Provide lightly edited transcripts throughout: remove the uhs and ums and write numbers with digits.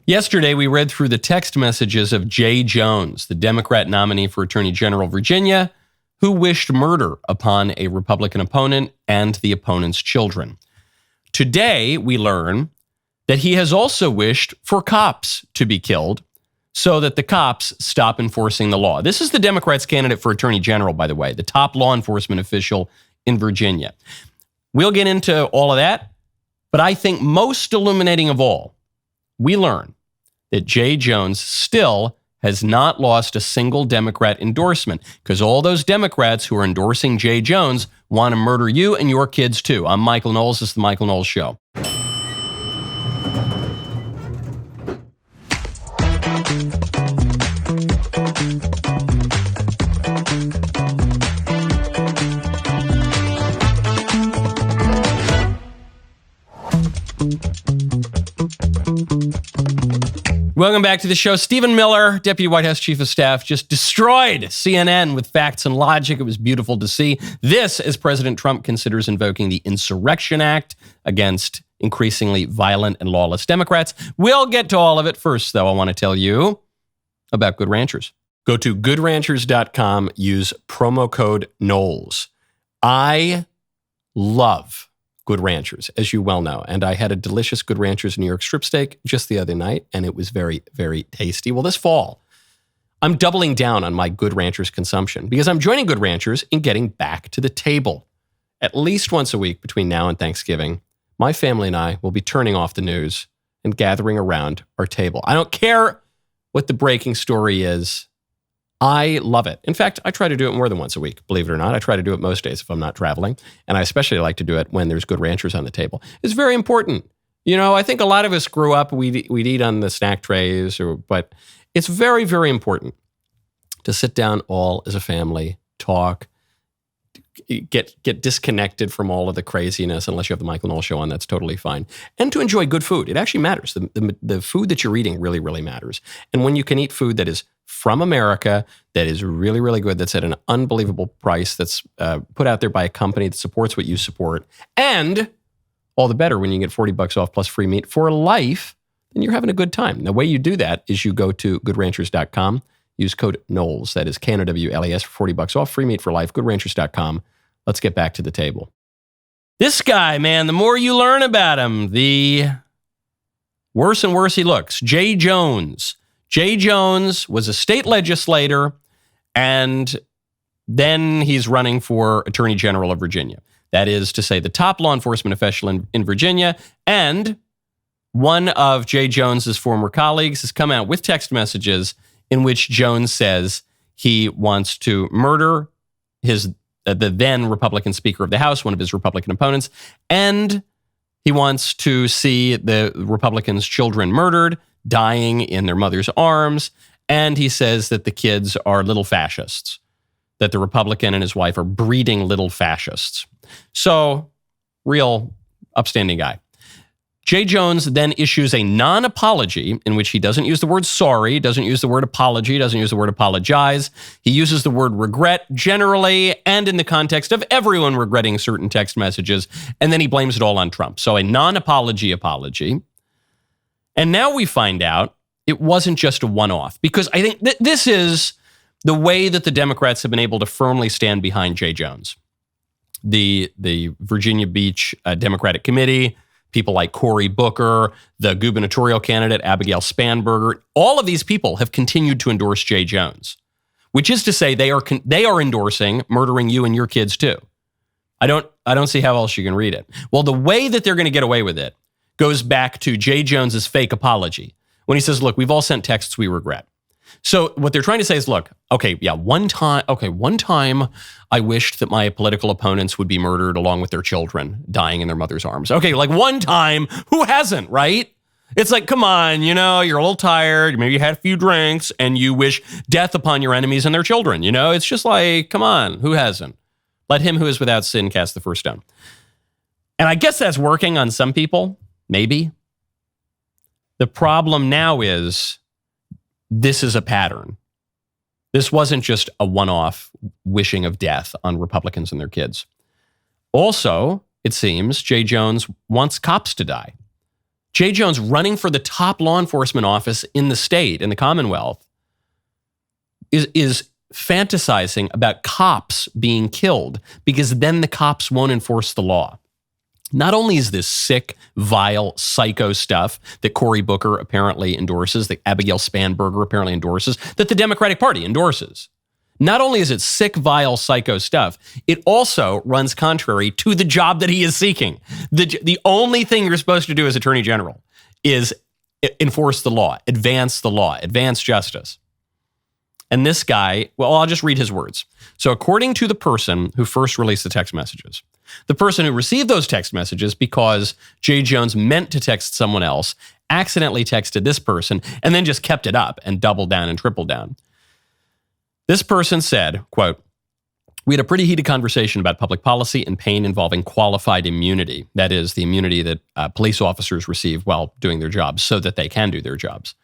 Yesterday, we read through the text messages of Jay Jones, the Democrat nominee for Attorney General of Virginia, who wished murder upon a Republican opponent and the opponent's children. Today, we learn that he has also wished for cops to be killed so that the cops stop enforcing the law. This is the Democrats' candidate for Attorney General, by the way, the top law enforcement official in Virginia. We'll get into all of that, but I think most illuminating of all, we learn that Jay Jones still has not lost a single Democrat endorsement because all those Democrats who are endorsing Jay Jones want to murder you and your kids too. I'm Michael Knowles. This is The Michael Knowles Show. Welcome back to the show. Stephen Miller, Deputy White House Chief of Staff, just destroyed CNN with facts and logic. It was beautiful to see. This, as President Trump considers invoking the Insurrection Act against increasingly violent and lawless Democrats. We'll get to all of it. First, though, I want to tell you about Good Ranchers. Go to goodranchers.com, use promo code Knowles. I love Good Ranchers, as you well know. And I had a delicious Good Ranchers New York strip steak just the other night, and it was very, very tasty. Well, this fall, I'm doubling down on my Good Ranchers consumption because I'm joining Good Ranchers in getting back to the table. At least once a week between now and Thanksgiving, my family and I will be turning off the news and gathering around our table. I don't care what the breaking story is. I love it. In fact, I try to do it more than once a week, believe it or not. I try to do it most days if I'm not traveling. And I especially like to do it when there's Good Ranchers on the table. It's very important. You know, I think a lot of us grew up, we'd eat on the snack trays, but it's very, very important to sit down all as a family, talk, get disconnected from all of the craziness, unless you have the Michael Knowles Show on, that's totally fine. And to enjoy good food. It actually matters. The food that you're eating really, really matters. And when you can eat food that is from America, that is really, really good, that's at an unbelievable price, that's put out there by a company that supports what you support, and all the better when you get $40 off plus free meat for life, then you're having a good time. The way you do that is you go to goodranchers.com, use code Knowles, that is Knowles for $40 off, free meat for life, goodranchers.com. Let's get back to the table. This guy, man, the more you learn about him, the worse and worse he looks. Jay Jones. Jay Jones was a state legislator, and then he's running for Attorney General of Virginia. That is to say, the top law enforcement official in Virginia. And one of Jay Jones's former colleagues has come out with text messages in which Jones says he wants to murder the then Republican Speaker of the House, one of his Republican opponents, and he wants to see the Republicans' children murdered, dying in their mother's arms, and he says that the kids are little fascists, that the Republican and his wife are breeding little fascists. So, real upstanding guy. Jay Jones then issues a non-apology in which he doesn't use the word sorry, doesn't use the word apology, doesn't use the word apologize. He uses the word regret generally and in the context of everyone regretting certain text messages, and then he blames it all on Trump. So a non-apology apology. And now we find out it wasn't just a one-off, because I think this is the way that the Democrats have been able to firmly stand behind Jay Jones. The Virginia Beach Democratic Committee, people like Cory Booker, the gubernatorial candidate, Abigail Spanberger, all of these people have continued to endorse Jay Jones, which is to say they are endorsing murdering you and your kids too. I don't see how else you can read it. Well, the way that they're going to get away with it goes back to Jay Jones's fake apology when he says, look, we've all sent texts we regret. So what they're trying to say is, look, one time I wished that my political opponents would be murdered along with their children dying in their mother's arms. Okay, like one time, who hasn't, right? It's like, come on, you're a little tired, maybe you had a few drinks, and you wish death upon your enemies and their children, It's just like, come on, who hasn't? Let him who is without sin cast the first stone. And I guess that's working on some people, maybe. The problem now is, this is a pattern. This wasn't just a one-off wishing of death on Republicans and their kids. Also, it seems Jay Jones wants cops to die. Jay Jones running for the top law enforcement office in the state, in the Commonwealth, is fantasizing about cops being killed because then the cops won't enforce the law. Not only is this sick, vile, psycho stuff that Cory Booker apparently endorses, that Abigail Spanberger apparently endorses, that the Democratic Party endorses. Not only is it sick, vile, psycho stuff, it also runs contrary to the job that he is seeking. The only thing you're supposed to do as Attorney General is enforce the law, advance justice. And this guy, well, I'll just read his words. So according to the person who first released the text messages, the person who received those text messages because Jay Jones meant to text someone else, accidentally texted this person, and then just kept it up and doubled down and tripled down. This person said, quote, "We had a pretty heated conversation about public policy and pain involving qualified immunity. That is, the immunity that police officers receive while doing their jobs so that they can do their jobs.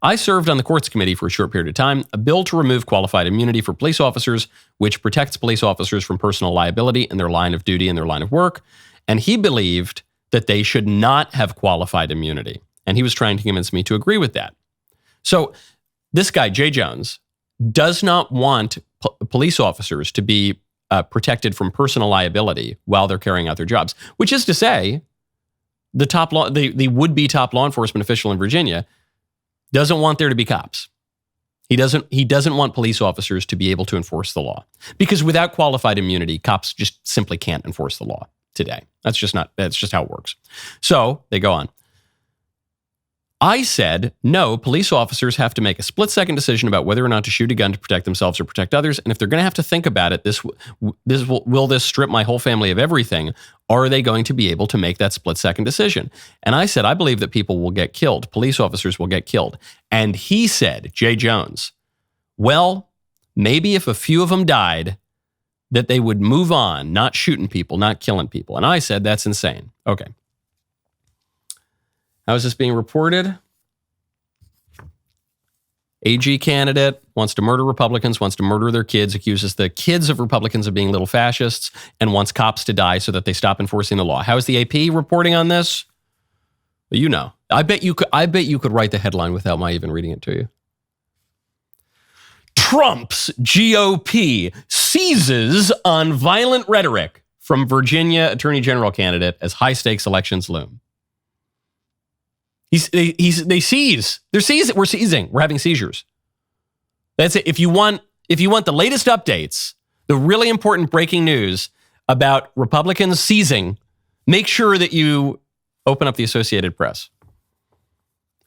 I served on the courts committee for a short period of time, a bill to remove qualified immunity for police officers, which protects police officers from personal liability in their line of duty and their line of work. And he believed that they should not have qualified immunity. And he was trying to convince me to agree with that." So this guy, Jay Jones, does not want police officers to be protected from personal liability while they're carrying out their jobs, which is to say, the would-be top law enforcement official in Virginia doesn't want there to be cops. He doesn't want police officers to be able to enforce the law, because without qualified immunity, cops just simply can't enforce the law today. That's just how it works. So they go on. "I said, no, police officers have to make a split-second decision about whether or not to shoot a gun to protect themselves or protect others. And if they're going to have to think about it, will this strip my whole family of everything? Are they going to be able to make that split-second decision? And I said, I believe that people will get killed. Police officers will get killed. And he said, Jay Jones, well, maybe if a few of them died, that they would move on, not shooting people, not killing people. And I said, that's insane. Okay. How is this being reported? AG candidate wants to murder Republicans, wants to murder their kids, accuses the kids of Republicans of being little fascists, and wants cops to die so that they stop enforcing the law. How is the AP reporting on this? Well, you know. I bet you could write the headline without my even reading it to you. Trump's GOP seizes on violent rhetoric from Virginia Attorney General candidate as high-stakes elections loom. They seize. They're seizing. We're seizing. We're having seizures. That's it. If you want the latest updates, the really important breaking news about Republicans seizing, make sure that you open up the Associated Press.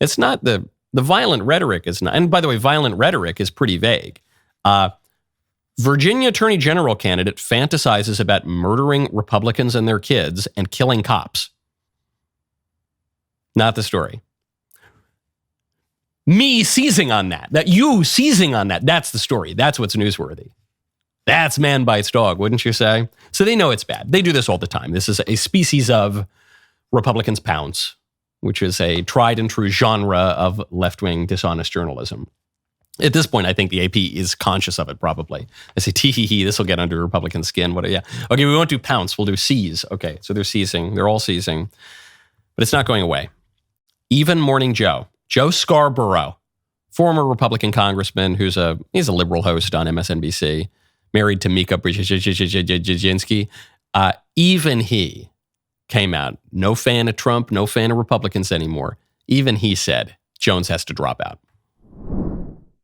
It's not the violent rhetoric is not. And by the way, violent rhetoric is pretty vague. Virginia Attorney General candidate fantasizes about murdering Republicans and their kids and killing cops. Not the story. Me seizing on that you seizing on that, that's the story. That's what's newsworthy. That's man bites dog, wouldn't you say? So they know it's bad. They do this all the time. This is a species of Republicans pounce, which is a tried and true genre of left-wing dishonest journalism. At this point, I think the AP is conscious of it, probably. I say, tee-hee-hee, this will get under Republican skin. Yeah. Okay, we won't do pounce, we'll do seize. Okay, so they're seizing. They're all seizing. But it's not going away. Even Morning Joe Scarborough, former Republican congressman he's a liberal host on MSNBC, married to Mika Brzezinski, even he came out, no fan of Trump, no fan of Republicans anymore. Even he said Jones has to drop out.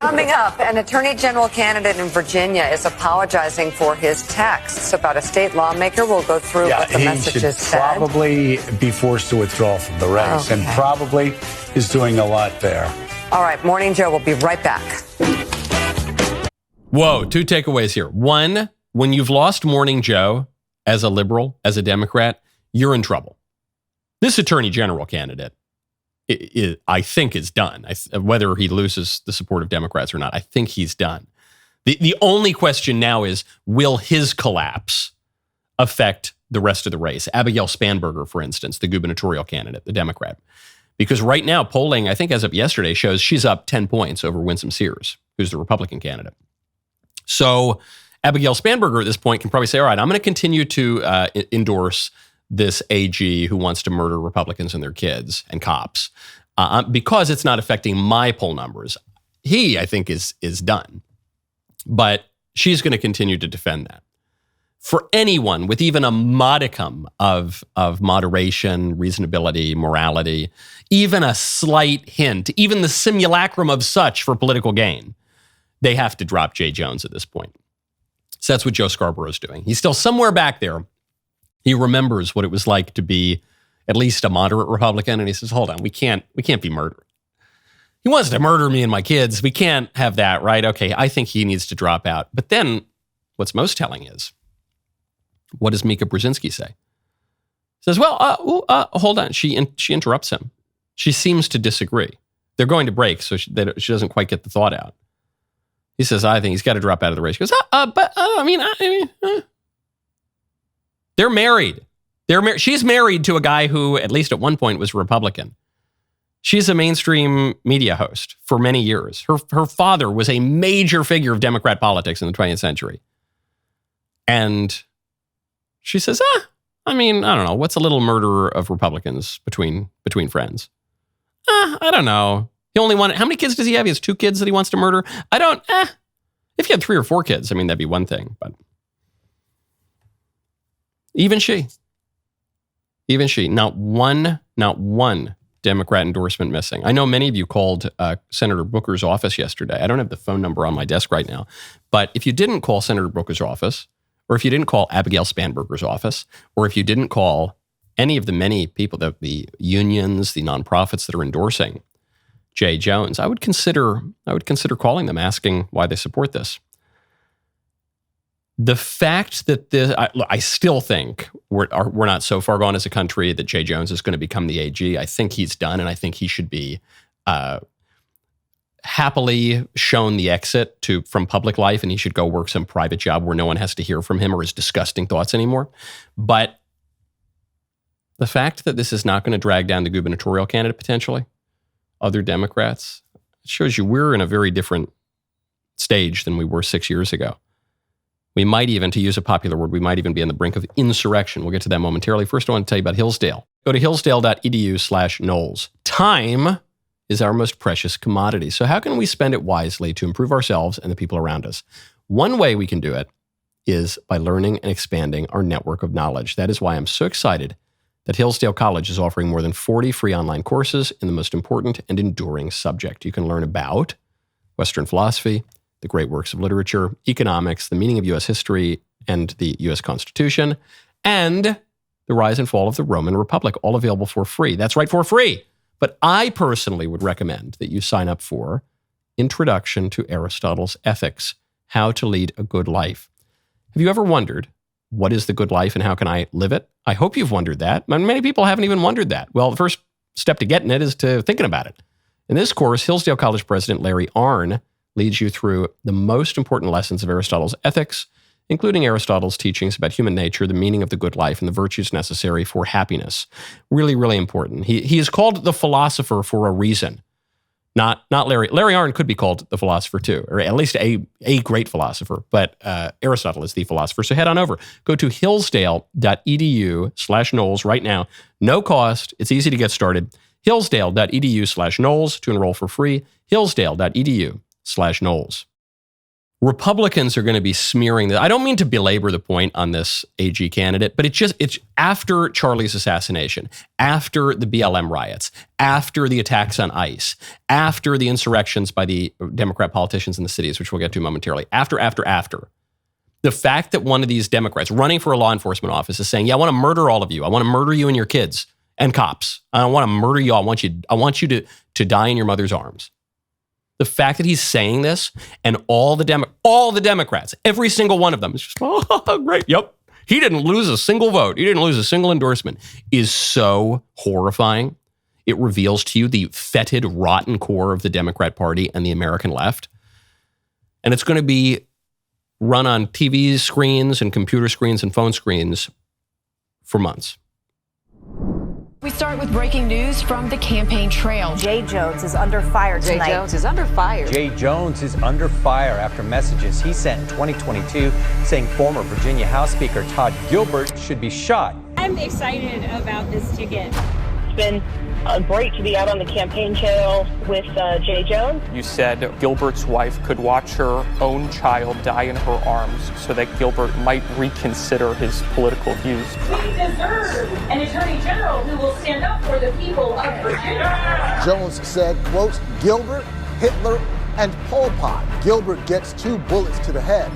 Coming up, an attorney general candidate in Virginia is apologizing for his texts about a state lawmaker. We'll go through what the messages said. He should probably be forced to withdraw from the race, and probably is doing a lot there. All right, Morning Joe will be right back. Whoa, two takeaways here. One, when you've lost Morning Joe as a liberal, as a Democrat, you're in trouble. This attorney general candidate, I think, is done. Whether he loses the support of Democrats or not, I think he's done. The only question now is, will his collapse affect the rest of the race? Abigail Spanberger, for instance, the gubernatorial candidate, the Democrat. Because right now, polling, I think as of yesterday, shows she's up 10 points over Winsome Sears, who's the Republican candidate. So Abigail Spanberger at this point can probably say, all right, I'm going to continue to endorse this AG who wants to murder Republicans and their kids and cops because it's not affecting my poll numbers. He, I think, is done. But she's going to continue to defend that. For anyone with even a modicum of moderation, reasonability, morality, even a slight hint, even the simulacrum of such for political gain, they have to drop Jay Jones at this point. So that's what Joe Scarborough's doing. He's still somewhere back there. He remembers what it was like to be at least a moderate Republican, and he says, hold on, we can't be murdered. He wants to murder me and my kids. We can't have that, right? Okay, I think he needs to drop out. But then what's most telling is, what does Mika Brzezinski say? Says, well, hold on. She interrupts him. She seems to disagree. They're going to break, so she doesn't quite get the thought out. He says, I think he's got to drop out of the race. He goes, they're married. She's married to a guy who, at least at one point, was a Republican. She's a mainstream media host for many years. Her father was a major figure of Democrat politics in the 20th century. And she says, I don't know. What's a little murder of Republicans between friends? I don't know. He only wanted, how many kids does he have? He has 2 kids that he wants to murder. If he had 3 or 4 kids, that'd be one thing. But even she, not one Democrat endorsement missing. I know many of you called Senator Booker's office yesterday. I don't have the phone number on my desk right now. But if you didn't call Senator Booker's office, or if you didn't call Abigail Spanberger's office, or if you didn't call any of the many people, the unions, the nonprofits that are endorsing Jay Jones, I would consider calling them, asking why they support this. The fact that I still think we're not so far gone as a country that Jay Jones is going to become the AG. I think he's done, and I think he should be happily shown the exit from public life, and he should go work some private job where no one has to hear from him or his disgusting thoughts anymore. But the fact that this is not going to drag down the gubernatorial candidate potentially, other Democrats, it shows you we're in a very different stage than we were 6 years ago. We might even, to use a popular word, we might even be on the brink of insurrection. We'll get to that momentarily. First, I want to tell you about Hillsdale. Go to hillsdale.edu/Knowles. Time is our most precious commodity. So how can we spend it wisely to improve ourselves and the people around us? One way we can do it is by learning and expanding our network of knowledge. That is why I'm so excited that Hillsdale College is offering more than 40 free online courses in the most important and enduring subject. You can learn about Western philosophy, the great works of literature, economics, the meaning of U.S. history and the U.S. Constitution, and the rise and fall of the Roman Republic, all available for free. That's right, for free. But I personally would recommend that you sign up for Introduction to Aristotle's Ethics, How to Lead a Good Life. Have you ever wondered, what is the good life and how can I live it? I hope you've wondered that. Many people haven't even wondered that. Well, the first step to getting it is to thinking about it. In this course, Hillsdale College President Larry Arnn leads you through the most important lessons of Aristotle's ethics, including Aristotle's teachings about human nature, the meaning of the good life, and the virtues necessary for happiness. Really, really important. He is called the philosopher for a reason. Not Larry. Larry Arnn could be called the philosopher too, or at least a great philosopher, but Aristotle is the philosopher. So head on over. Go to hillsdale.edu/Knowles right now. No cost. It's easy to get started. Hillsdale.edu/Knowles to enroll for free. Hillsdale.edu/Knowles. Republicans are going to be smearing this. I don't mean to belabor the point on this AG candidate, but it's after Charlie's assassination, after the BLM riots, after the attacks on ICE, after the insurrections by the Democrat politicians in the cities, which we'll get to momentarily, after. The fact that one of these Democrats running for a law enforcement office is saying, yeah, I want to murder all of you. I want to murder you and your kids and cops. I don't want to murder you. I want you to die in your mother's arms. The fact that he's saying this and all the Democrats, every single one of them is just, oh, great. Yep. He didn't lose a single vote. He didn't lose a single endorsement is so horrifying. It reveals to you the fetid, rotten core of the Democrat Party and the American left. And it's going to be run on TV screens and computer screens and phone screens for months. We start with breaking news from the campaign trail. Jay Jones is under fire tonight. Jay Jones is under fire. Jay Jones is under fire after messages he sent in 2022 saying former Virginia House Speaker Todd Gilbert should be shot. I'm excited about this ticket. It's been great to be out on the campaign trail with Jay Jones. You said Gilbert's wife could watch her own child die in her arms so that Gilbert might reconsider his political views. We deserve an attorney general who will stand up for the people of Virginia. Jones said, quote, Gilbert, Hitler, and Pol Pot. Gilbert gets 2 bullets to the head.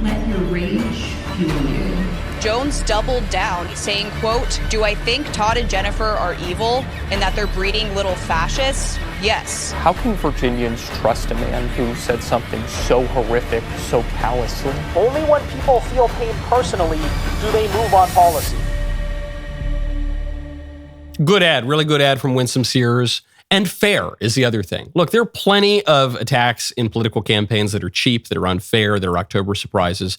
Let your rage fuel you. Jones doubled down, saying, quote, do I think Todd and Jennifer are evil and that they're breeding little fascists? Yes. How can Virginians trust a man who said something so horrific, so callously? Only when people feel pain personally do they move on policy. Good ad, really good ad from Winsome Sears. And fair is the other thing. Look, there are plenty of attacks in political campaigns that are cheap, that are unfair, that are October surprises.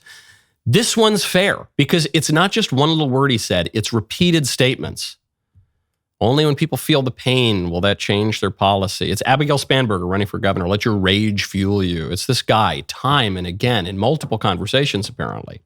This one's fair because it's not just one little word he said, it's repeated statements. Only when people feel the pain will that change their policy. It's Abigail Spanberger running for governor. Let your rage fuel you. It's this guy, time and again, in multiple conversations, apparently.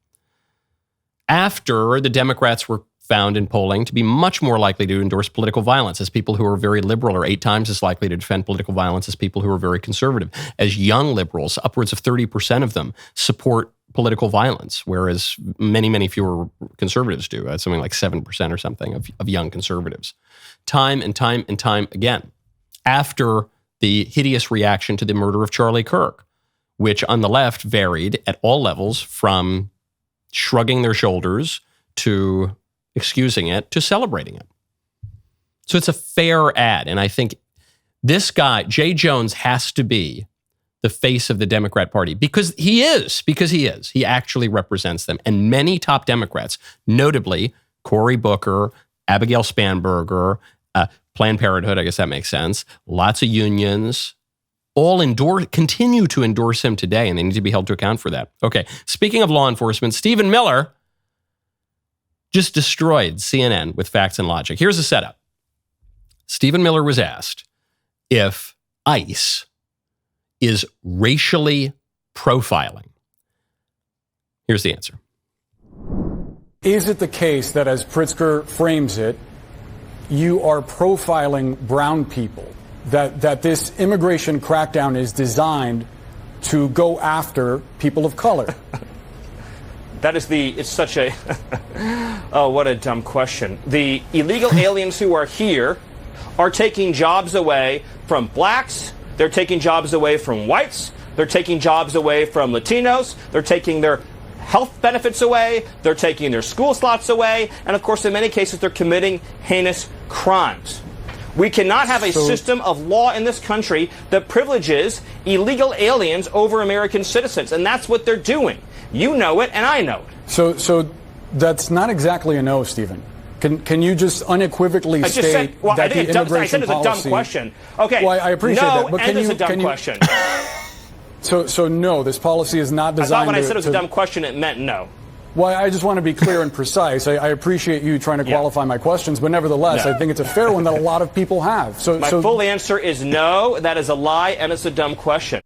After the Democrats were found in polling to be much more likely to endorse political violence, as people who are very liberal are 8 times as likely to defend political violence as people who are very conservative. As young liberals, upwards of 30% of them support political violence, whereas many, many fewer conservatives do. Something like 7% or something of young conservatives. Time and time and time again. After the hideous reaction to the murder of Charlie Kirk, which on the left varied at all levels from shrugging their shoulders to excusing it to celebrating it. So it's a fair ad. And I think this guy, Jay Jones, has to be the face of the Democrat Party because he is. He actually represents them. And many top Democrats, notably Cory Booker, Abigail Spanberger, Planned Parenthood, I guess that makes sense, lots of unions, all continue to endorse him today, and they need to be held to account for that. Okay, speaking of law enforcement, Stephen Miller just destroyed CNN with facts and logic. Here's the setup. Stephen Miller was asked if ICE is racially profiling. Here's the answer. Is it the case that, as Pritzker frames it, you are profiling brown people? That this immigration crackdown is designed to go after people of color? It's such a, oh, what a dumb question. The illegal aliens who are here are taking jobs away from blacks. They're taking jobs away from whites. They're taking jobs away from Latinos. They're taking their health benefits away. They're taking their school slots away. And of course, in many cases, they're committing heinous crimes. We cannot have a system of law in this country that privileges illegal aliens over American citizens. And that's what they're doing. You know it, and I know it. So that's not exactly a no, Stephen. Can you just unequivocally state that the immigration policy... I said it's a dumb question. Okay. Well, I appreciate that. But it's a dumb question. So no, this policy is not designed to... I thought when I said it was a dumb question, it meant no. Well, I just want to be clear and precise. I appreciate you trying to qualify my questions, but nevertheless, I think it's a fair one that a lot of people have. My full answer is no, that is a lie, and it's a dumb question.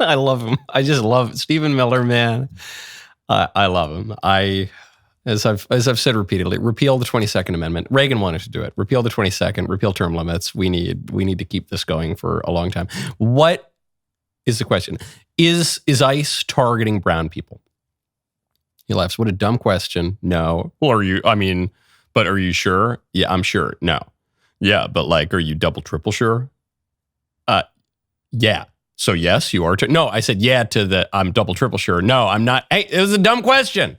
I love him. I just love Stephen Miller, man. I love him. As I've said repeatedly, repeal the 22nd Amendment. Reagan wanted to do it. Repeal the 22nd, repeal term limits. We need to keep this going for a long time. What is the question? Is ICE targeting brown people? He laughs. What a dumb question. No. Well, are you sure? Yeah, I'm sure. No. Yeah, but are you double, triple sure? Yeah. So yes, you are. No, I said yeah to the I'm double, triple sure. No, I'm not. Hey, it was a dumb question.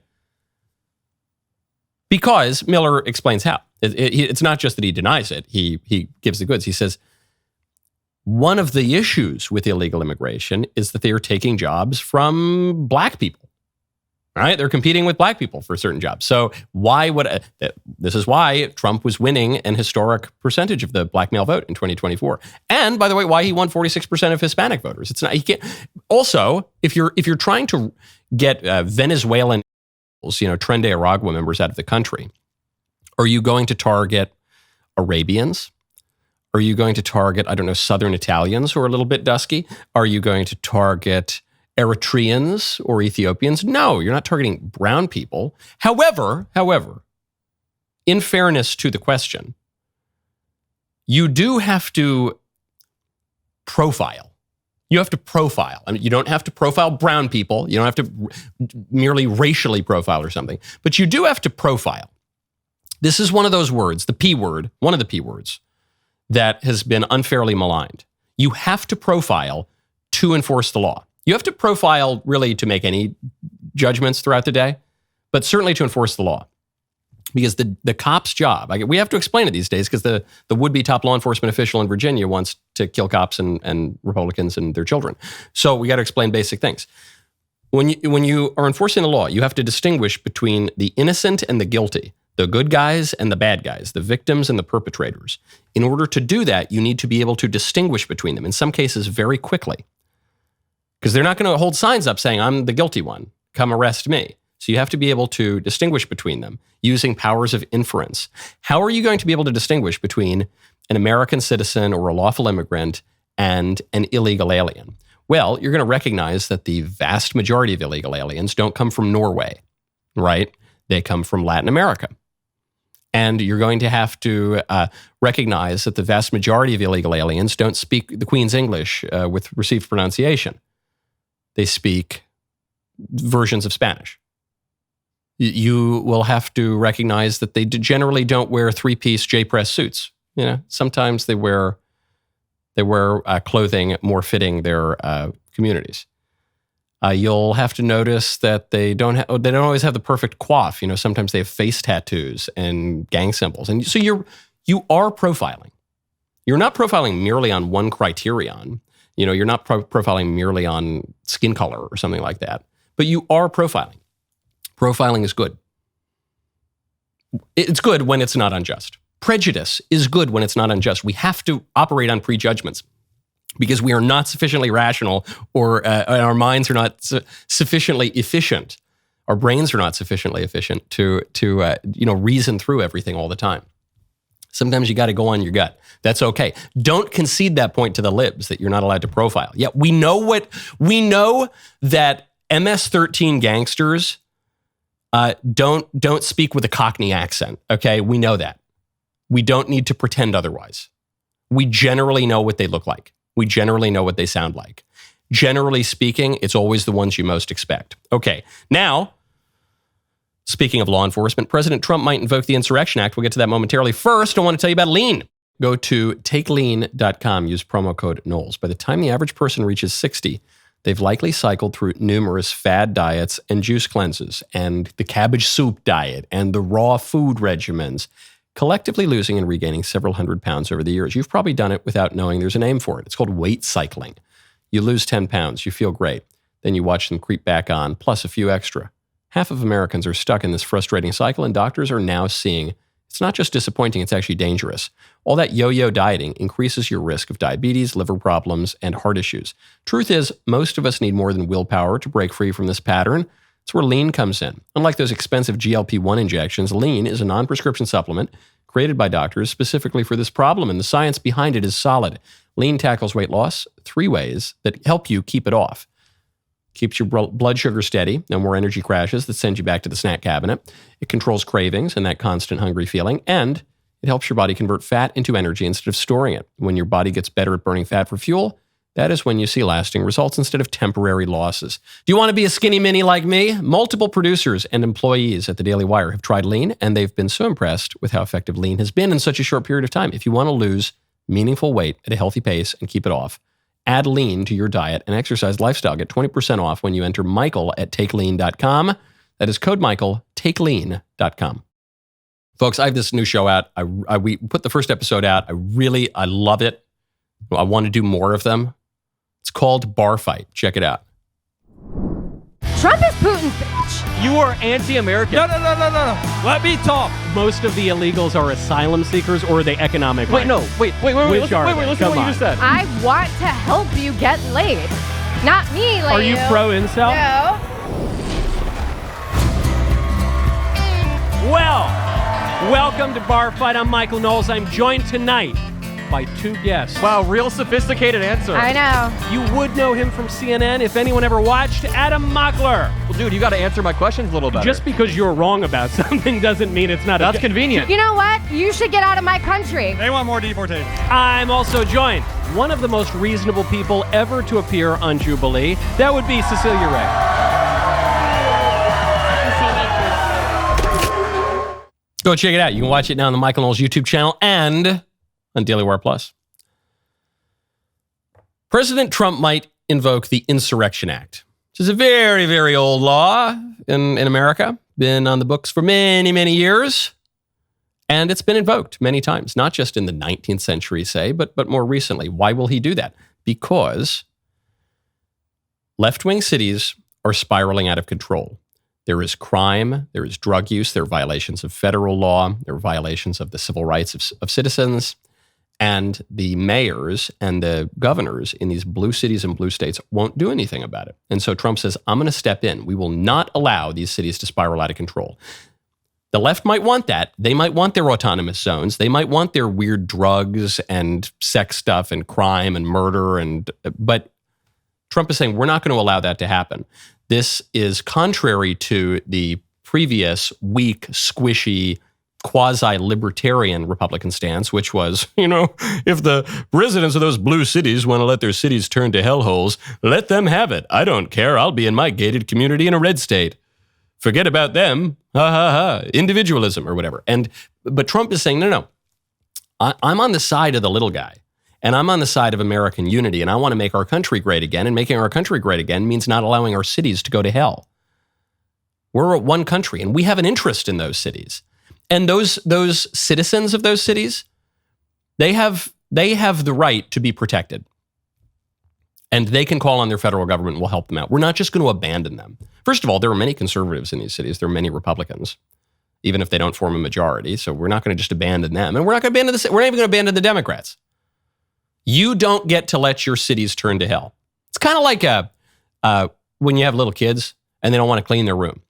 Because Miller explains how. It's not just that he denies it. He gives the goods. He says, one of the issues with illegal immigration is that they are taking jobs from black people. Right? They're competing with black people for certain jobs. So this is why Trump was winning an historic percentage of the black male vote in 2024. And by the way, why he won 46% of Hispanic voters. It's not, he can't. Also, if you're trying to get Venezuelan, Tren de Aragua members out of the country, are you going to target Arabians? Are you going to target, Southern Italians who are a little bit dusky? Are you going to target Eritreans or Ethiopians? No, you're not targeting brown people. However, in fairness to the question, you do have to profile. You have to profile. I mean, you don't have to profile brown people. You don't have to merely racially profile or something, but you do have to profile. This is one of those words, the P word, one of the P words, that has been unfairly maligned. You have to profile to enforce the law. You have to profile really to make any judgments throughout the day, but certainly to enforce the law. Because the cop's job, we have to explain it these days because the would-be top law enforcement official in Virginia wants to kill cops and Republicans and their children. So we got to explain basic things. When you are enforcing the law, you have to distinguish between the innocent and the guilty, the good guys and the bad guys, the victims and the perpetrators. In order to do that, you need to be able to distinguish between them, in some cases very quickly. Because they're not going to hold signs up saying, I'm the guilty one, come arrest me. So you have to be able to distinguish between them using powers of inference. How are you going to be able to distinguish between an American citizen or a lawful immigrant and an illegal alien? Well, you're going to recognize that the vast majority of illegal aliens don't come from Norway, right? They come from Latin America. And you're going to have to recognize that the vast majority of illegal aliens don't speak the Queen's English with received pronunciation. They speak versions of Spanish. You will have to recognize that they generally don't wear three-piece J-press suits. You know, sometimes they wear clothing more fitting their communities. You'll have to notice that they don't always have the perfect coif. You know, sometimes they have face tattoos and gang symbols, and so you are profiling. You're not profiling merely on one criterion. You know, you're not profiling merely on skin color or something like that, but you are profiling. Profiling is good. It's good when it's not unjust. Prejudice is good when it's not unjust. We have to operate on prejudgments because we are not sufficiently rational, or our minds are not sufficiently efficient. Our brains are not sufficiently efficient to reason through everything all the time. Sometimes you got to go on your gut. That's okay. Don't concede that point to the libs that you're not allowed to profile. Yeah, we know that MS-13 gangsters don't speak with a Cockney accent, okay? We know that. We don't need to pretend otherwise. We generally know what they look like. We generally know what they sound like. Generally speaking, it's always the ones you most expect. Okay, now, speaking of law enforcement, President Trump might invoke the Insurrection Act. We'll get to that momentarily. First, I want to tell you about lean. Go to takelean.com, use promo code Knowles. By the time the average person reaches 60, they've likely cycled through numerous fad diets and juice cleanses, and the cabbage soup diet, and the raw food regimens, collectively losing and regaining several hundred pounds over the years. You've probably done it without knowing there's a name for it. It's called weight cycling. You lose 10 pounds, you feel great. Then you watch them creep back on, plus a few extra. Half of Americans are stuck in this frustrating cycle, and doctors are now seeing it's not just disappointing, it's actually dangerous. All that yo-yo dieting increases your risk of diabetes, liver problems, and heart issues. Truth is, most of us need more than willpower to break free from this pattern. It's where lean comes in. Unlike those expensive GLP-1 injections, lean is a non-prescription supplement created by doctors specifically for this problem, and the science behind it is solid. Lean tackles weight loss 3 ways that help you keep it off. Keeps your blood sugar steady, no more energy crashes that send you back to the snack cabinet. It controls cravings and that constant hungry feeling, and it helps your body convert fat into energy instead of storing it. When your body gets better at burning fat for fuel, that is when you see lasting results instead of temporary losses. Do you want to be a skinny mini like me? Multiple producers and employees at the DailyWire have tried lean, and they've been so impressed with how effective lean has been in such a short period of time. If you want to lose meaningful weight at a healthy pace and keep it off, add lean to your diet and exercise lifestyle. Get 20% off when you enter Michael at takelean.com. That is code Michael, takelean.com. Folks, I have this new show out. We put the first episode out. I love it. I want to do more of them. It's called Bar Fight. Check it out. Trump is Putin's bitch. You are anti-American. No. Let me talk. Most of the illegals are asylum seekers, or are they economic migrants? Wait. Listen to what you just said. I want to help you get laid. Not me, like Are you pro-incel? No. Well, welcome to Bar Fight. I'm Michael Knowles. I'm joined tonight by 2 guests. Wow, real sophisticated answer. I know. You would know him from CNN if anyone ever watched Adam Mockler. Well, dude, you got to answer my questions a little better. Just because you're wrong about something doesn't mean it's not. That's convenient. You know what? You should get out of my country. They want more deportation. I'm also joined one of the most reasonable people ever to appear on Jubilee. That would be Cecilia Ray. Go check it out. You can watch it now on the Michael Knowles YouTube channel and on DailyWire Plus. President Trump might invoke the Insurrection Act, which is a very, very old law in America. Been on the books for many, many years. And it's been invoked many times, not just in the 19th century, say, but more recently. Why will he do that? Because left-wing cities are spiraling out of control. There is crime, there is drug use, there are violations of federal law, there are violations of the civil rights of citizens, and the mayors and the governors in these blue cities and blue states won't do anything about it. And so Trump says, I'm going to step in. We will not allow these cities to spiral out of control. The left might want that. They might want their autonomous zones. They might want their weird drugs and sex stuff and crime and murder. But Trump is saying, we're not going to allow that to happen. This is contrary to the previous weak, squishy, quasi-libertarian Republican stance, which was, if the residents of those blue cities want to let their cities turn to hellholes, let them have it. I don't care. I'll be in my gated community in a red state. Forget about them. Ha ha ha. Individualism or whatever. But Trump is saying, no. I'm on the side of the little guy. And I'm on the side of American unity, and I want to make our country great again. And making our country great again means not allowing our cities to go to hell. We're one country, and we have an interest in those cities. And those citizens of those cities, they have the right to be protected. And they can call on their federal government and we'll help them out. We're not just going to abandon them. First of all, there are many conservatives in these cities. There are many Republicans, even if they don't form a majority. So we're not going to just abandon them. And we're not even going to abandon the Democrats. You don't get to let your cities turn to hell. It's kind of like when you have little kids and they don't want to clean their room.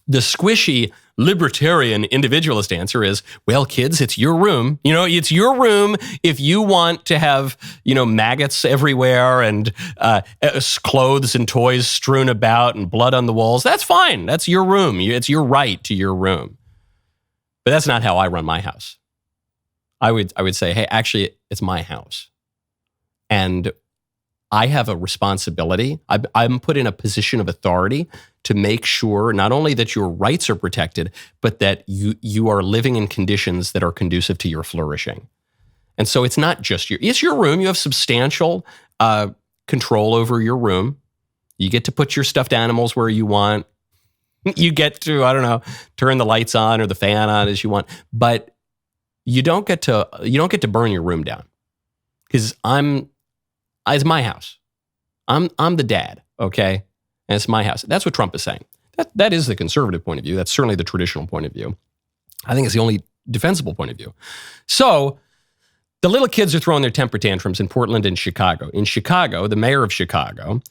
The squishy libertarian individualist answer is, well, kids, it's your room. It's your room if you want to have, maggots everywhere and clothes and toys strewn about and blood on the walls. That's fine. That's your room. It's your right to your room. But that's not how I run my house. I would say, hey, actually, it's my house. And I have a responsibility. I'm put in a position of authority to make sure not only that your rights are protected, but that you are living in conditions that are conducive to your flourishing. And so it's not just it's your room. You have substantial control over your room. You get to put your stuffed animals where you want. You get to, turn the lights on or the fan on as you want. But you don't get to burn your room down because it's my house. I'm the dad, okay? And it's my house. That's what Trump is saying. That is the conservative point of view. That's certainly the traditional point of view. I think it's the only defensible point of view. So the little kids are throwing their temper tantrums in Portland and Chicago. In Chicago, the mayor of Chicago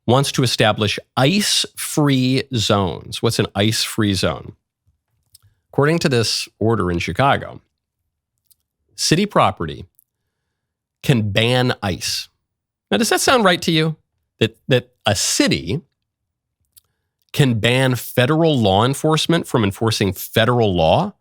wants to establish ice-free zones. What's an ice-free zone? According to this order in Chicago, city property can ban ice. Now, does that sound right to you? That a city can ban federal law enforcement from enforcing federal law?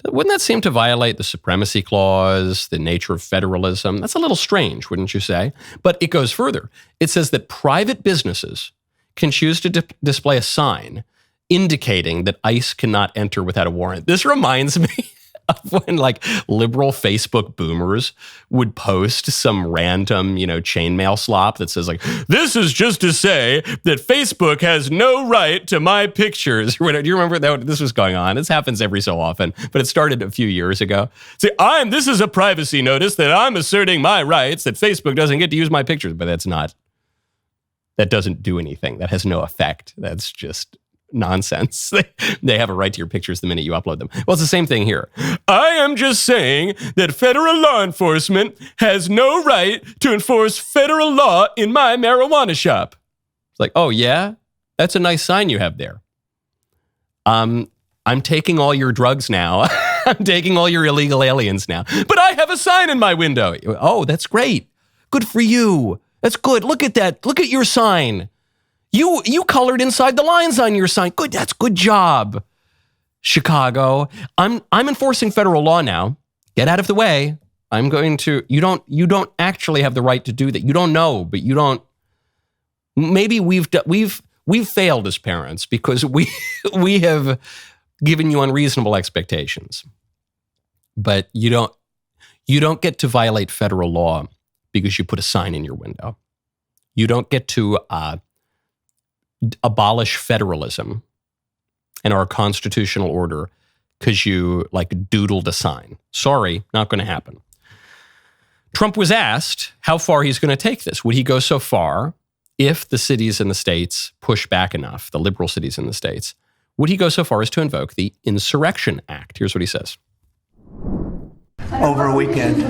Wouldn't that seem to violate the supremacy clause, the nature of federalism? That's a little strange, wouldn't you say? But it goes further. It says that private businesses can choose to display a sign indicating that ICE cannot enter without a warrant. This reminds me of when liberal Facebook boomers would post some random, chainmail slop that says this is just to say that Facebook has no right to my pictures. Do you remember that this was going on? This happens every so often, but it started a few years ago. See, this is a privacy notice that I'm asserting my rights that Facebook doesn't get to use my pictures, but that doesn't do anything. That has no effect. That's just nonsense. They have a right to your pictures the minute you upload them. Well, it's the same thing here. I am just saying that federal law enforcement has no right to enforce federal law in my marijuana shop. It's oh yeah? That's a nice sign you have there. I'm taking all your drugs now. I'm taking all your illegal aliens now. But I have a sign in my window. Oh, that's great. Good for you. That's good. Look at that. Look at your sign. You colored inside the lines on your sign. Good. That's good job. Chicago. I'm enforcing federal law now. Get out of the way. I'm going to, you don't actually have the right to do that. You don't know, but you don't, maybe we've failed as parents because we have given you unreasonable expectations. But you don't get to violate federal law because you put a sign in your window. You don't get to abolish federalism and our constitutional order because you doodled a sign. Sorry, not going to happen. Trump was asked how far he's going to take this. Would he go so far if the cities and the states push back enough, the liberal cities in the states? Would he go so far as to invoke the Insurrection Act? Here's what he says. Over a weekend.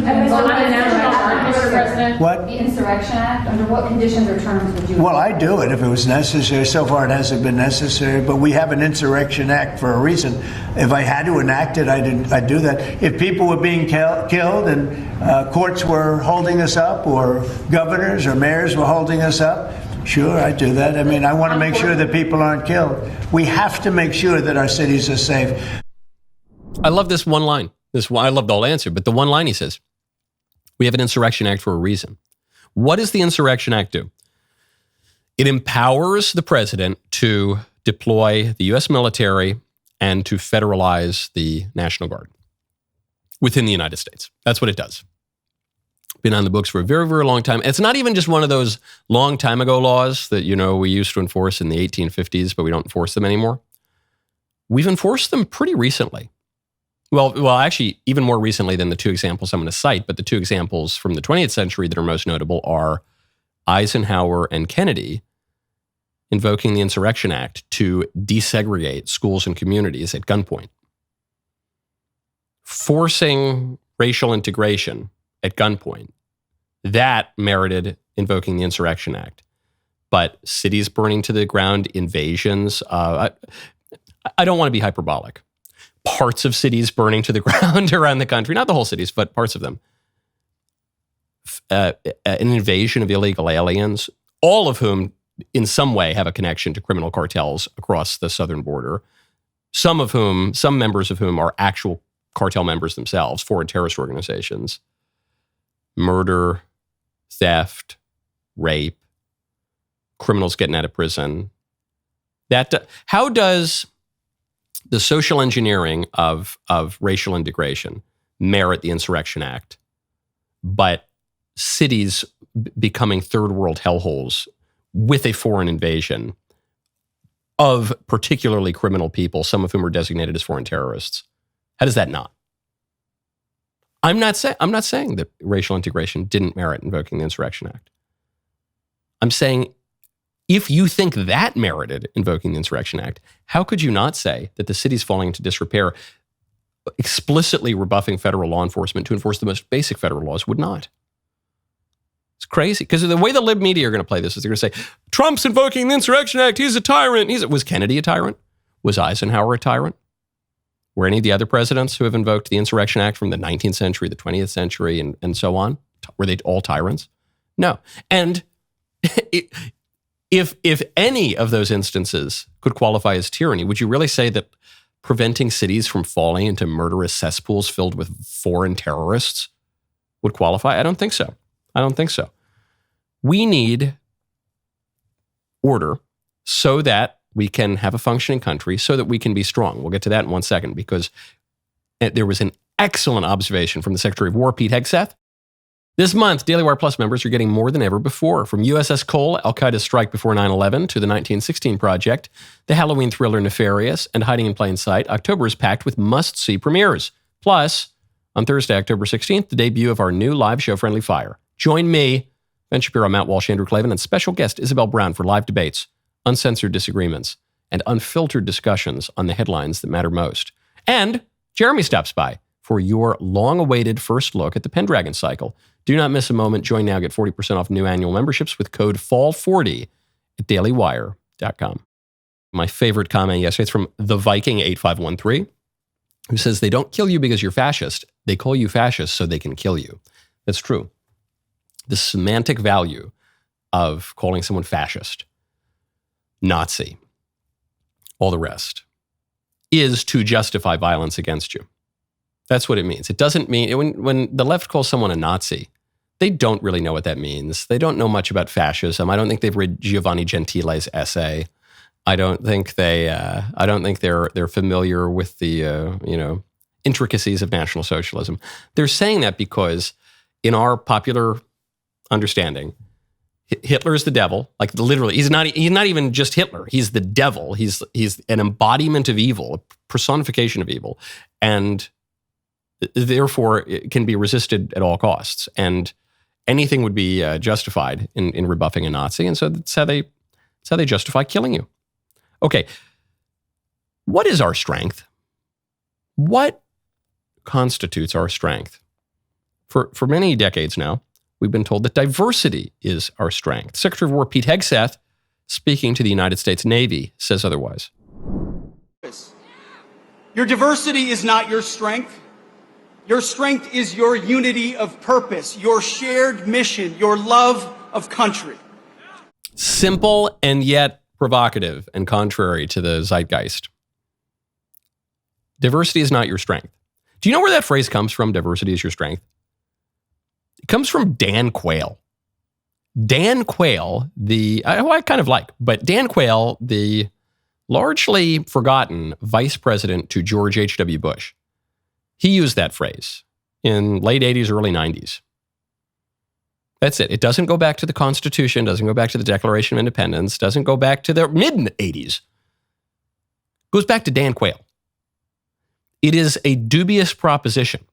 What? The Insurrection Act, under what conditions or terms would you? Well, I'd do it if it was necessary. So far it hasn't been necessary, but we have an Insurrection Act for a reason. If I had to enact it, I'd do that. If people were being killed and courts were holding us up, or governors or mayors were holding us up, sure, I'd do that. I mean, I want to make sure that people aren't killed. We have to make sure that our cities are safe. I love this one line. I love the whole answer, but the one line he says, we have an Insurrection Act for a reason. What does the Insurrection Act do? It empowers the president to deploy the U.S. military and to federalize the National Guard within the United States. That's what it does. Been on the books for a very, very long time. It's not even just one of those long time ago laws that, we used to enforce in the 1850s, but we don't enforce them anymore. We've enforced them pretty recently. Well, actually, even more recently than the two examples I'm going to cite, but the two examples from the 20th century that are most notable are Eisenhower and Kennedy invoking the Insurrection Act to desegregate schools and communities at gunpoint, forcing racial integration at gunpoint. That merited invoking the Insurrection Act. But cities burning to the ground, invasions, I don't want to be hyperbolic. Parts of cities burning to the ground around the country, not the whole cities, but parts of them. An invasion of illegal aliens, all of whom in some way have a connection to criminal cartels across the southern border, some members of whom are actual cartel members themselves, foreign terrorist organizations. Murder, theft, rape, criminals getting out of prison. How does the social engineering of racial integration merit the Insurrection Act, but cities becoming third world hellholes with a foreign invasion of particularly criminal people, some of whom are designated as foreign terrorists? How does that not? I'm not saying that racial integration didn't merit invoking the Insurrection Act. I'm saying if you think that merited invoking the Insurrection Act, how could you not say that the city's falling into disrepair, explicitly rebuffing federal law enforcement to enforce the most basic federal laws would not? It's crazy. Because the way the lib media are going to play this is they're going to say, Trump's invoking the Insurrection Act, he's a tyrant. Was Kennedy a tyrant? Was Eisenhower a tyrant? Were any of the other presidents who have invoked the Insurrection Act from the 19th century, the 20th century, and so on, were they all tyrants? No. And if any of those instances could qualify as tyranny, would you really say that preventing cities from falling into murderous cesspools filled with foreign terrorists would qualify? I don't think so. We need order so that we can have a functioning country, so that we can be strong. We'll get to that in 1 second, because there was an excellent observation from the Secretary of War, Pete Hegseth. This month, DailyWire Plus members are getting more than ever before. From USS Cole, Al-Qaeda's strike before 9/11, to the 1916 Project, the Halloween thriller Nefarious, and Hiding in Plain Sight, October is packed with must-see premieres. Plus, on Thursday, October 16th, the debut of our new live show, Friendly Fire. Join me, Ben Shapiro, Matt Walsh, Andrew Klavan, and special guest Isabel Brown for live debates, uncensored disagreements, and unfiltered discussions on the headlines that matter most. And Jeremy stops by for your long-awaited first look at the Pendragon cycle. Do not miss a moment. Join now. Get 40% off new annual memberships with code FALL40 at dailywire.com. My favorite comment yesterday is from The Viking 8513. who says they don't kill you because you're fascist. They call you fascist so they can kill you. That's true. The semantic value of calling someone fascist, Nazi, all the rest, is to justify violence against you. That's what it means. It doesn't mean, when the left calls someone a Nazi, they don't really know what that means. They don't know much about fascism. I don't think they've read Giovanni Gentile's essay. I don't think they're familiar with the intricacies of National Socialism. They're saying that because in our popular understanding, Hitler is the devil. Like literally, he's not even just Hitler. He's the devil. He's an embodiment of evil, a personification of evil, and therefore it can be resisted at all costs. And anything would be justified in rebuffing a Nazi. And so that's how they justify killing you. Okay, what is our strength? What constitutes our strength? For many decades now, we've been told that diversity is our strength. Secretary of War Pete Hegseth, speaking to the United States Navy, says otherwise. Your diversity is not your strength. Your strength is your unity of purpose, your shared mission, your love of country. Simple and yet provocative and contrary to the zeitgeist. Diversity is not your strength. Do you know where that phrase comes from, diversity is your strength? It comes from Dan Quayle. Dan Quayle, I kind of like, but Dan Quayle, the largely forgotten vice president to George H.W. Bush, he used that phrase in late 80s, early 90s. That's it. It doesn't go back to the Constitution, doesn't go back to the Declaration of Independence, doesn't go back to the mid-80s. It goes back to Dan Quayle. It is a dubious proposition.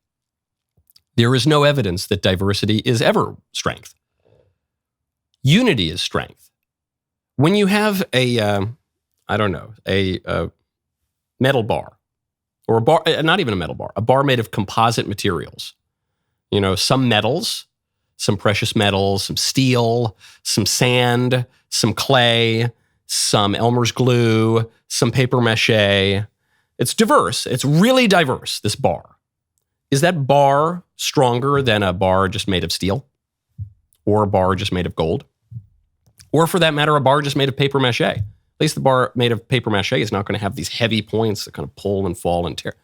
There is no evidence that diversity is ever strength. Unity is strength. When you have a metal bar, or a bar, not even a metal bar, a bar made of composite materials, some metals, some precious metals, some steel, some sand, some clay, some Elmer's glue, some paper mache. It's diverse. It's really diverse, this bar. Is that bar stronger than a bar just made of steel? Or a bar just made of gold? Or for that matter, a bar just made of paper mache? At least the bar made of paper mache is not going to have these heavy points that kind of pull and fall and tear.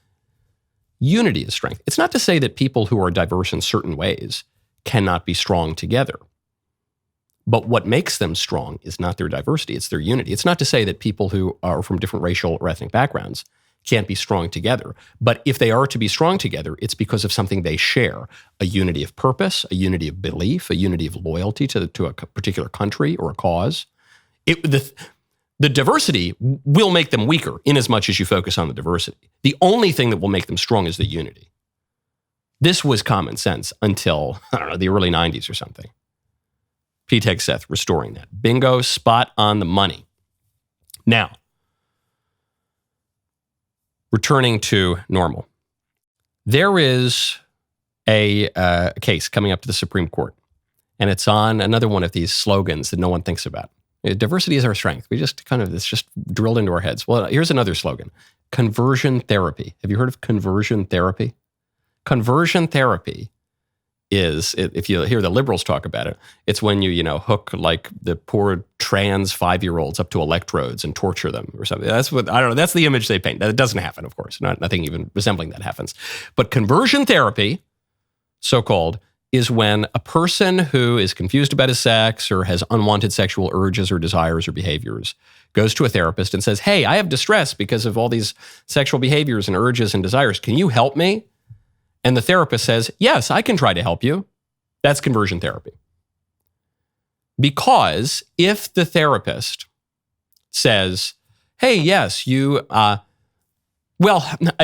Unity is strength. It's not to say that people who are diverse in certain ways cannot be strong together. But what makes them strong is not their diversity, it's their unity. It's not to say that people who are from different racial or ethnic backgrounds can't be strong together. But if they are to be strong together, it's because of something they share, a unity of purpose, a unity of belief, a unity of loyalty to a particular country or a cause. The diversity will make them weaker in as much as you focus on the diversity. The only thing that will make them strong is the unity. This was common sense until, the early 90s or something. Pete Hegseth restoring that. Bingo, spot on the money. Now, returning to normal. There is a case coming up to the Supreme Court, and it's on another one of these slogans that no one thinks about. Diversity is our strength. It's just drilled into our heads. Well, here's another slogan. Conversion therapy. Have you heard of conversion therapy? Conversion therapy is, if you hear the liberals talk about it, it's when you hook like the poor trans 5-year-olds up to electrodes and torture them or something. That's what, I don't know, that's the image they paint. That doesn't happen, of course. Nothing even resembling that happens. But conversion therapy, so-called, is when a person who is confused about his sex or has unwanted sexual urges or desires or behaviors goes to a therapist and says, hey, I have distress because of all these sexual behaviors and urges and desires. Can you help me? And the therapist says, yes, I can try to help you. That's conversion therapy. Because if the therapist says, hey, yes, it's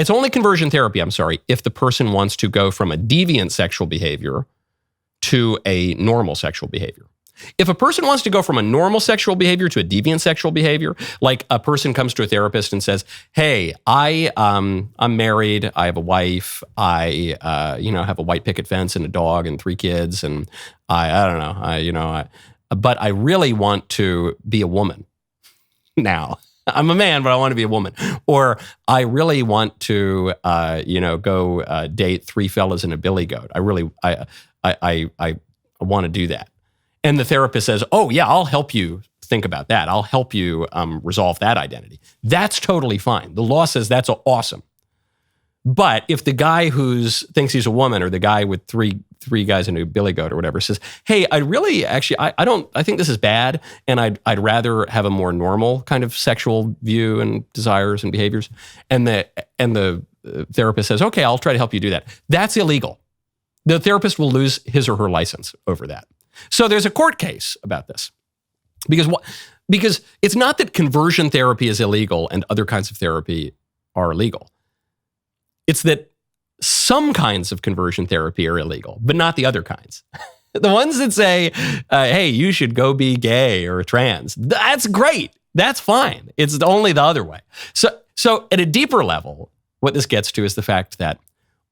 only conversion therapy, if the person wants to go from a deviant sexual behavior to a normal sexual behavior. If a person wants to go from a normal sexual behavior to a deviant sexual behavior, like a person comes to a therapist and says, hey, I'm married, I have a wife, I have a white picket fence and a dog and 3 kids, and but I really want to be a woman now. I'm a man, but I want to be a woman. Or I really want to, go date 3 fellas and a billy goat. I want to do that. And the therapist says, oh yeah, I'll help you think about that. I'll help you resolve that identity. That's totally fine. The law says that's awesome. But if the guy who thinks he's a woman, or the guy with three guys and a billy goat or whatever says, hey, I think this is bad, and I'd rather have a more normal kind of sexual view and desires and behaviors, and the therapist says, okay, I'll try to help you do that. That's illegal. The therapist will lose his or her license over that. So there's a court case about this. Because it's not that conversion therapy is illegal and other kinds of therapy are illegal. It's that some kinds of conversion therapy are illegal, but not the other kinds. The ones that say, hey, you should go be gay or trans, that's great. That's fine. It's only the other way. So at a deeper level, what this gets to is the fact that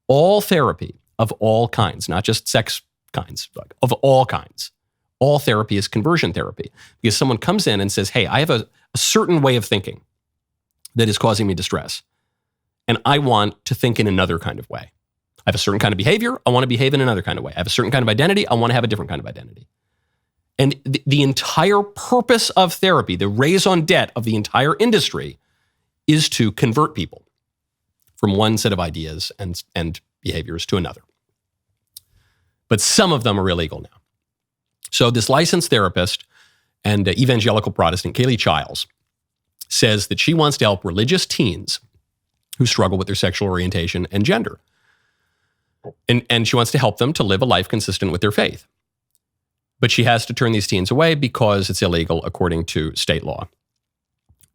all therapy of all kinds, not just sex kinds, of all kinds, all therapy is conversion therapy. Because someone comes in and says, hey, I have a certain way of thinking that is causing me distress, and I want to think in another kind of way. I have a certain kind of behavior. I want to behave in another kind of way. I have a certain kind of identity. I want to have a different kind of identity. And the entire purpose of therapy, the raison d'etre of the entire industry, is to convert people from one set of ideas and behaviors to another. But some of them are illegal now. So this licensed therapist and evangelical Protestant, Kaylee Childs, says that she wants to help religious teens who struggle with their sexual orientation and gender. And she wants to help them to live a life consistent with their faith. But she has to turn these teens away because it's illegal according to state law.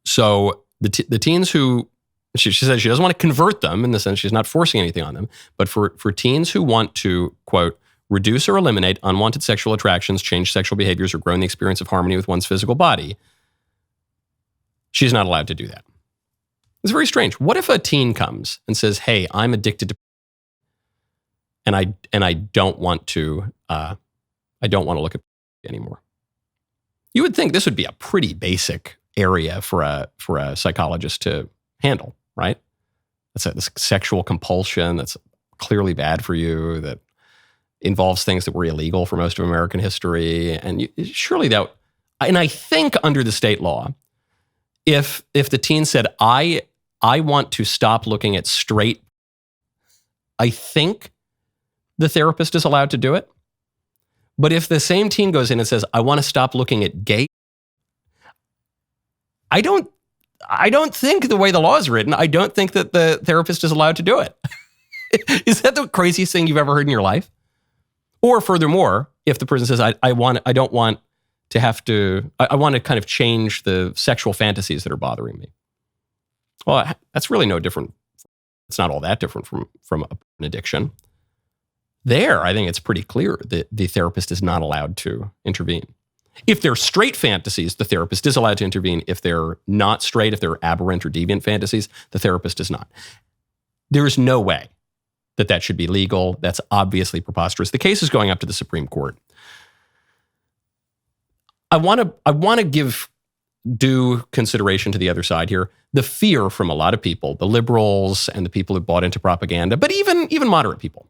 So the teens who, she says she doesn't want to convert them, in the sense she's not forcing anything on them, but for teens who want to, quote, reduce or eliminate unwanted sexual attractions, change sexual behaviors, or grow in the experience of harmony with one's physical body, she's not allowed to do that. It's very strange. What if a teen comes and says, hey, I'm addicted to, and I don't want to look at anymore? You would think this would be a pretty basic area for a psychologist to handle, right? That's this sexual compulsion that's clearly bad for you, that involves things that were illegal for most of American history. And surely that, and I think under the state law, if the teen said, I want to stop looking at straight, I think the therapist is allowed to do it. But if the same teen goes in and says, I want to stop looking at gay, I don't think, the way the law is written, I don't think that the therapist is allowed to do it. Is that the craziest thing you've ever heard in your life? Or furthermore, if the person says, I want to kind of change the sexual fantasies that are bothering me. Well, that's really no different. It's not all that different from an addiction. There, I think it's pretty clear that the therapist is not allowed to intervene. If they're straight fantasies, the therapist is allowed to intervene. If they're not straight, if they're aberrant or deviant fantasies, the therapist is not. There is no way that should be legal. That's obviously preposterous. The case is going up to the Supreme Court. I want to give due consideration to the other side here. The fear from a lot of people, the liberals and the people who bought into propaganda, but even moderate people,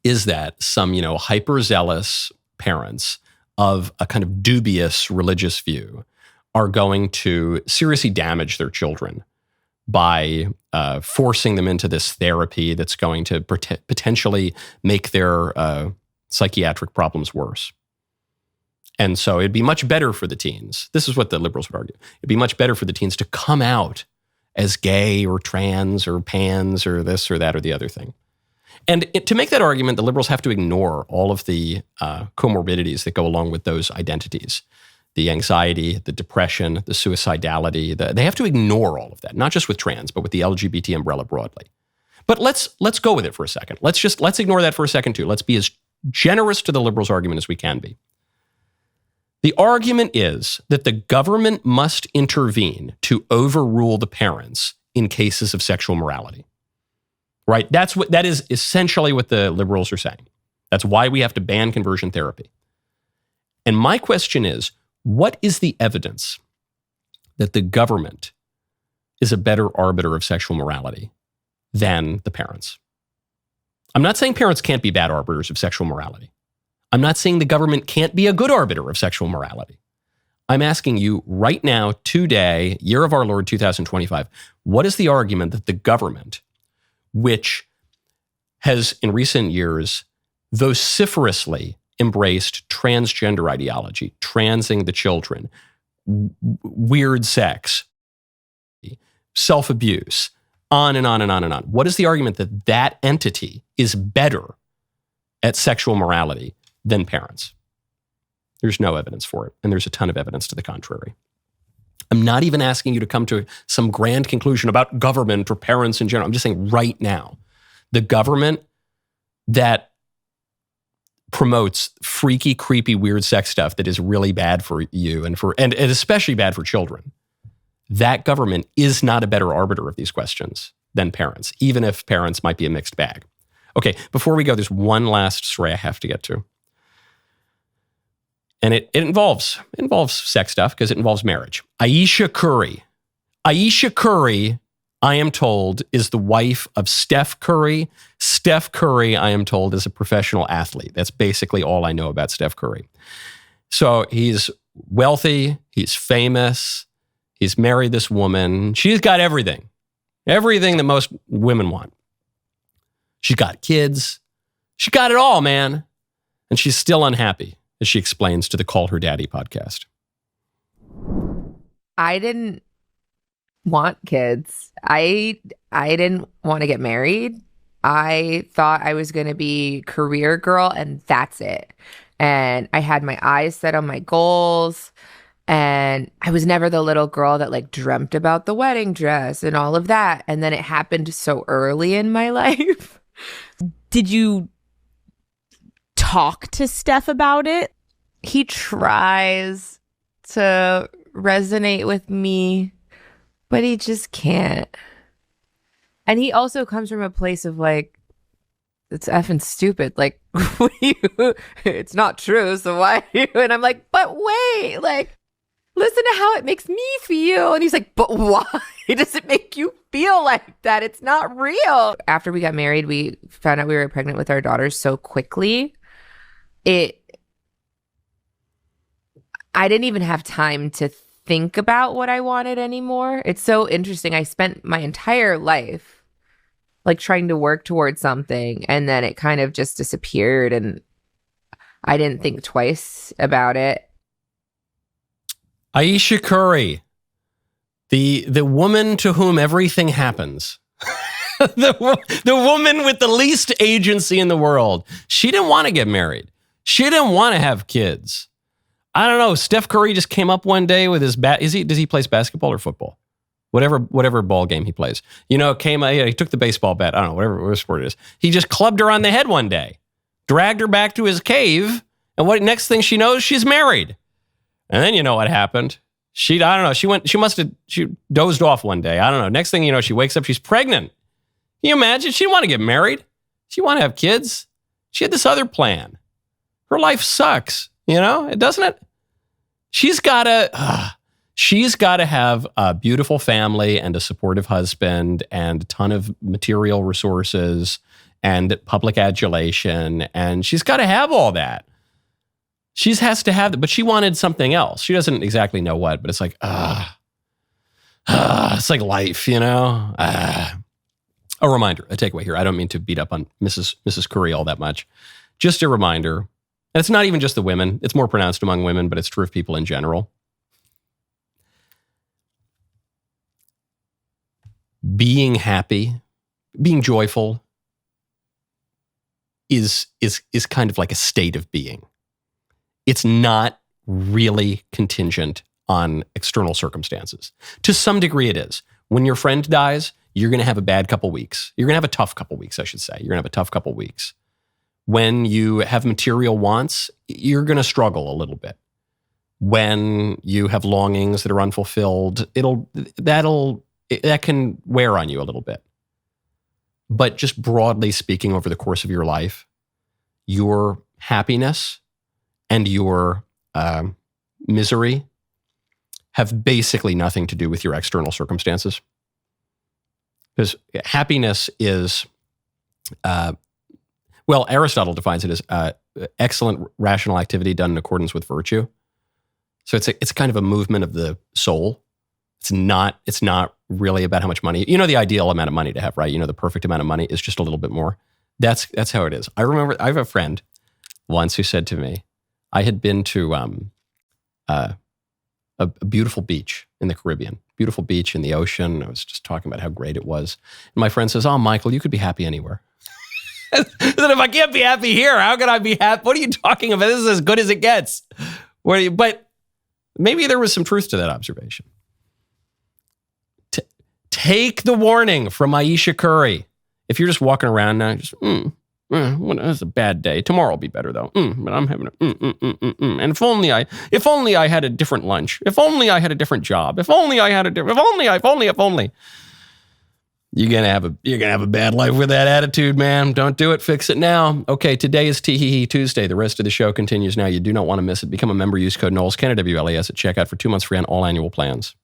is that some, hyper-zealous parents of a kind of dubious religious view are going to seriously damage their children by forcing them into this therapy that's going to potentially make their psychiatric problems worse. And so it'd be much better for the teens. This is what the liberals would argue. It'd be much better for the teens to come out as gay or trans or pans or this or that or the other thing. And to make that argument, the liberals have to ignore all of the comorbidities that go along with those identities. The anxiety, the depression, the suicidality. They have to ignore all of that, not just with trans, but with the LGBT umbrella broadly. But let's go with it for a second. Let's ignore that for a second too. Let's be as generous to the liberals' argument as we can be. The argument is that the government must intervene to overrule the parents in cases of sexual morality. Right? That is essentially what the liberals are saying. That's why we have to ban conversion therapy. And my question is, what is the evidence that the government is a better arbiter of sexual morality than the parents. I'm not saying parents can't be bad arbiters of sexual morality. I'm not saying the government can't be a good arbiter of sexual morality. I'm asking you right now, today, year of our Lord 2025, what is the argument that the government, which has in recent years vociferously embraced transgender ideology, transing the children, weird sex, self-abuse, on and on and on and on. What is the argument that that entity is better at sexual morality than parents? There's no evidence for it, and there's a ton of evidence to the contrary. I'm not even asking you to come to some grand conclusion about government or parents in general. I'm just saying right now, the government that promotes freaky, creepy, weird sex stuff that is really bad for you and especially bad for children, that government is not a better arbiter of these questions than parents, even if parents might be a mixed bag. Okay, before we go, there's one last story I have to get to. And it involves sex stuff because it involves marriage. Ayesha Curry. Ayesha Curry, I am told, is the wife of Steph Curry. Steph Curry, I am told, is a professional athlete. That's basically all I know about Steph Curry. So he's wealthy, he's famous, he's married this woman. She's got everything that most women want. She's got kids. She got it all, man. And she's still unhappy, as she explains to the Call Her Daddy podcast. I didn't want kids. I didn't want to get married. I thought I was going to be career girl and that's it. And I had my eyes set on my goals. And I was never the little girl that like dreamt about the wedding dress and all of that. And then it happened so early in my life. Did you talk to Steph about it? He tries to resonate with me, but he just can't. And he also comes from a place of like, it's effing stupid. Like, it's not true. So why? And I'm like, but wait, like, listen to how it makes me feel. And he's like, but why does it make you feel like that? It's not real. After we got married, we found out we were pregnant with our daughters so quickly. I didn't even have time to think about what I wanted anymore. It's so interesting. I spent my entire life like trying to work towards something, and then it kind of just disappeared, and I didn't think twice about it. Ayesha Curry, the woman to whom everything happens. the woman with the least agency in the world. She didn't want to get married. She didn't want to have kids. I don't know. Steph Curry just came up one day with his bat. Does he play basketball or football? Whatever ball game he plays. He took the baseball bat. I don't know, whatever sport it is. He just clubbed her on the head one day, dragged her back to his cave, and next thing she knows, she's married. And then you know what happened. She dozed off one day. I don't know. Next thing you know, she wakes up, she's pregnant. Can you imagine? She didn't want to get married. She didn't want to have kids. She had this other plan. Her life sucks, doesn't it? She's got to have a beautiful family and a supportive husband and a ton of material resources and public adulation. And she's got to have all that. She has to have it, but she wanted something else. She doesn't exactly know what, but it's like, it's like life, A reminder, a takeaway here. I don't mean to beat up on Mrs. Curry all that much. Just a reminder. And it's not even just the women. It's more pronounced among women, but it's true of people in general. Being happy, being joyful is kind of like a state of being. It's not really contingent on external circumstances. To some degree it is. When your friend dies, you're going to have a bad couple weeks. You're going to have a tough couple weeks, I should say. You're going to have a tough couple weeks. When you have material wants, you're going to struggle a little bit. When you have longings that are unfulfilled, that can wear on you a little bit. But just broadly speaking, over the course of your life, your happiness and your misery have basically nothing to do with your external circumstances. Because happiness is, well, Aristotle defines it as excellent rational activity done in accordance with virtue. So it's kind of a movement of the soul. It's not really about how much money. You know, the ideal amount of money to have, right? You know, the perfect amount of money is just a little bit more. That's how it is. I remember I have a friend once who said to me, I had been to a beautiful beach in the Caribbean, beautiful beach in the ocean. I was just talking about how great it was. And my friend says, "Oh, Michael, you could be happy anywhere." I said, if I can't be happy here, how can I be happy? What are you talking about? This is as good as it gets. But maybe there was some truth to that observation. Take the warning from Ayesha Curry. If you're just walking around now, just, it's a bad day. Tomorrow will be better though. But I'm having And if only I had a different lunch. If only I had a different job. If only. You're gonna have a bad life with that attitude, man. Don't do it. Fix it now. Okay, today is Tee Tuesday. The rest of the show continues now. You do not want to miss it. Become a member. Use code Knowles, KNWLAS at checkout for 2 months free on all annual plans.